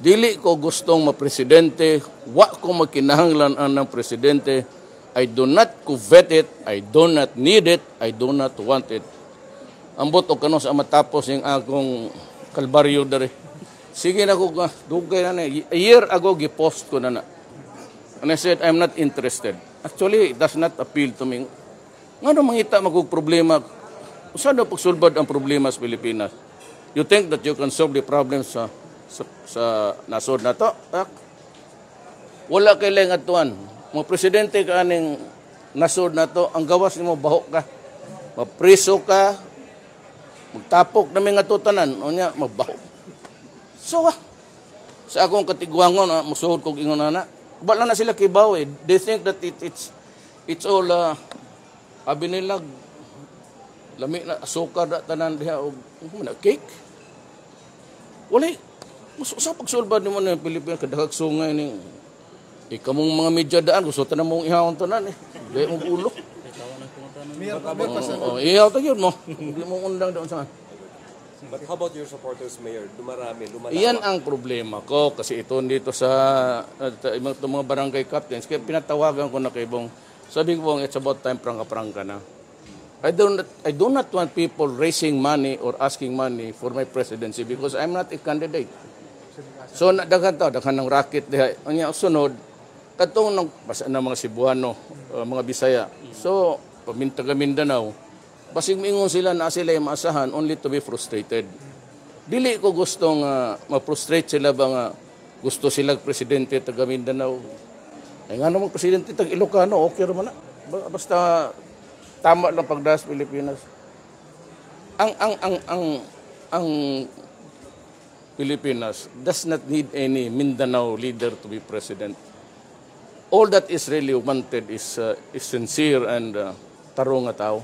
Dili ko gustong mapresidente, wa ko magkinahanglan ng presidente. I do not covet it, I do not need it, I do not want it. Ambot o kano sa matapos yung akong kalbaryo dari. Sige na ko, dugay na na. A year ago, gipost ko na na. And I said, I'm not interested. Actually, it does not appeal to me. Nga mangita magug problema. Saan na pagsulbad ang problema sa Pilipinas? You think that you can solve the problems sa nasod na to? Wala kay lang atuan. Mga presidente ka aning nasod na to, ang gawas ni mo bahok ka. Mapriso ka, magtapok na mga tutanan, o niya, magbahok. So, sa akong katigwangon, musuhod kong ingon na, wala na sila kibaw eh. They think that it's all, abi nila, lami na, asukar na tanan diha, o cake. Wala, sa pagsulbad ni mo ng Pilipinas, kadagag sungay ni, ikamong mga media daan, gusto ta na mong ihawang tanan eh. Gaya mong ulo. Ihaw ta yun mo. Hindi mo undang doon sa. But how about your supporters, Mayor? Dumarami, lumalawak. Iyan ang problema ko kasi ito dito sa mga barangay captains. Kaya pinatawagan ko na kay Bong. Sabi ko, it's about time prangka-prangka na. I do not want people raising money or asking money for my presidency because I'm not a candidate. So, daghan ng racket diha. Ang sunod, katong basa na mga Cebuano, mga Bisaya. So, taga Mindanao, basig mingon sila na sila yung maasahan only to be frustrated. Dili ko gustong ma-frustrate sila ba nga gusto sila presidente taga Mindanao. Ay nga naman presidente taga Ilocano, okay naman na. Basta tama lang pagdas Pilipinas. Ang Pilipinas does not need any Mindanao leader to be president. All that is really wanted is sincere and tarong nga tao.